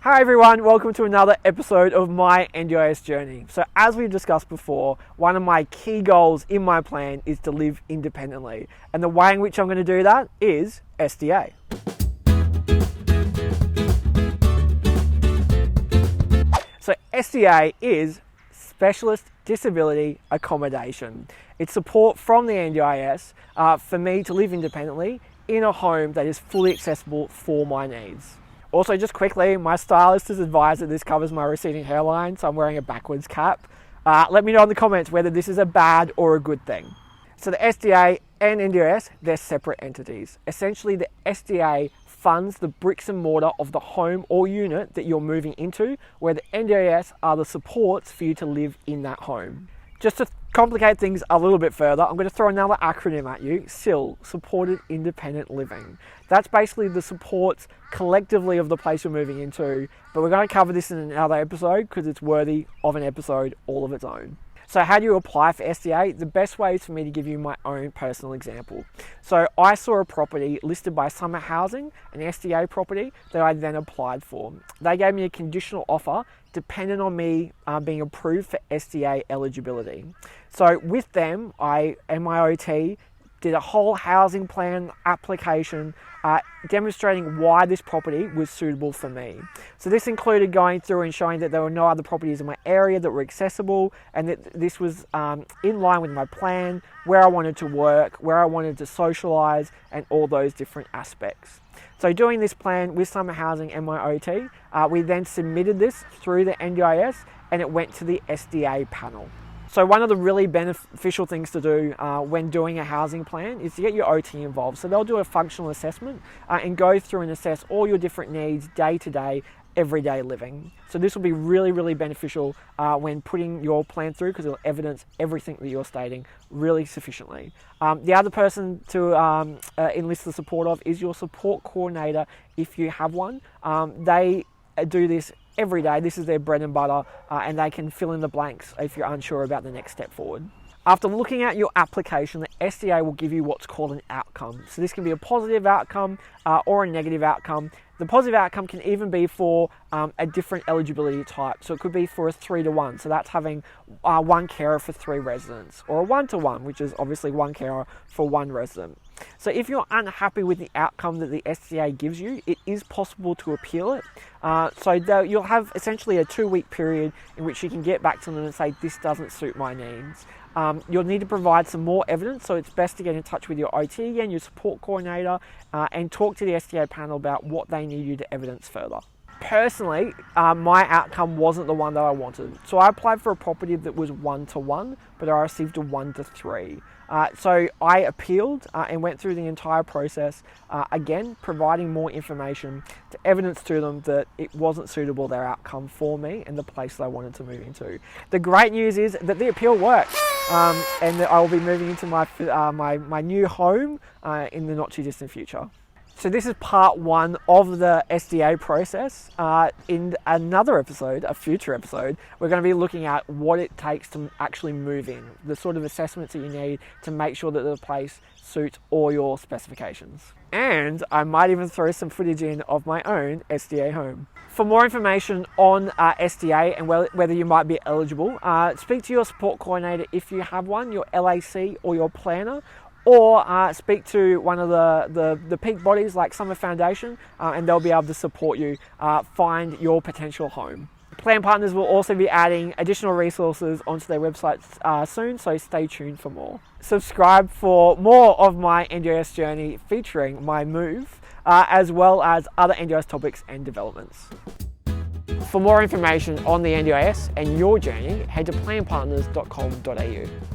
Hi everyone, welcome to another episode of my NDIS journey. So as we've discussed before, one of my key goals in my plan is to live independently. And the way in which I'm going to do that is SDA. So SDA is Specialist Disability Accommodation. It's support from the NDIS for me to live independently in a home that is fully accessible for my needs. Also, just quickly, my stylist has advised that this covers my receding hairline, so I'm wearing a backwards cap. Let me know in the comments whether this is a bad or a good thing. So the SDA and NDIS, they're separate entities. Essentially, the SDA funds the bricks and mortar of the home or unit that you're moving into, where the NDIS are the supports for you to live in that home. Just to complicate things a little bit further, I'm going to throw another acronym at you, SIL, Supported Independent Living. That's basically the supports collectively of the place you're moving into, but we're going to cover this in another episode because it's worthy of an episode all of its own. So how do you apply for SDA? The best way is for me to give you my own personal example. So I saw a property listed by Summer Housing, an SDA property that I then applied for. They gave me a conditional offer dependent on me being approved for SDA eligibility. So with them, I and my OT did a whole housing plan application demonstrating why this property was suitable for me. So this included going through and showing that there were no other properties in my area that were accessible and that this was in line with my plan, where I wanted to work, where I wanted to socialise, and all those different aspects. So doing this plan with Summer Housing and my OT, we then submitted this through the NDIS and it went to the SDA panel. So one of the really beneficial things to do when doing a housing plan is to get your OT involved. So they'll do a functional assessment and go through and assess all your different needs day to day, everyday living. So this will be really, really beneficial when putting your plan through because it'll evidence everything that you're stating really sufficiently. The other person to enlist the support of is your support coordinator if you have one. They do this every day. This is their bread and butter and they can fill in the blanks if you're unsure about the next step forward. After looking at your application, the SDA will give you what's called an outcome. So this can be a positive outcome or a negative outcome. The positive outcome can even be for a different eligibility type. So it could be for a 3-to-1. So that's having one carer for 3 residents, or a 1-to-1, which is obviously one carer for 1 resident. So if you're unhappy with the outcome that the SDA gives you, it is possible to appeal it. So you'll have essentially a 2-week period in which you can get back to them and say, this doesn't suit my needs. You'll need to provide some more evidence, so it's best to get in touch with your OT and your support coordinator and talk to the SDA panel about what they need you to evidence further. Personally, my outcome wasn't the one that I wanted. So I applied for a property that was 1-to-1, but I received a 1-to-3. So I appealed and went through the entire process, again, providing more information to evidence to them that it wasn't suitable, their outcome for me and the place that I wanted to move into. The great news is that the appeal worked and that I will be moving into my new home in the not too distant future. So this is part 1 of the SDA process. In another episode, a future episode, we're going to be looking at what it takes to actually move in, the sort of assessments that you need to make sure that the place suits all your specifications. And I might even throw some footage in of my own SDA home. For more information on SDA and whether you might be eligible, speak to your support coordinator if you have one, your LAC or your planner, or speak to one of the peak bodies like Summer Foundation and they'll be able to support you find your potential home. Plan Partners will also be adding additional resources onto their websites soon, so stay tuned for more. Subscribe for more of my NDIS journey featuring my move as well as other NDIS topics and developments. For more information on the NDIS and your journey, head to planpartners.com.au.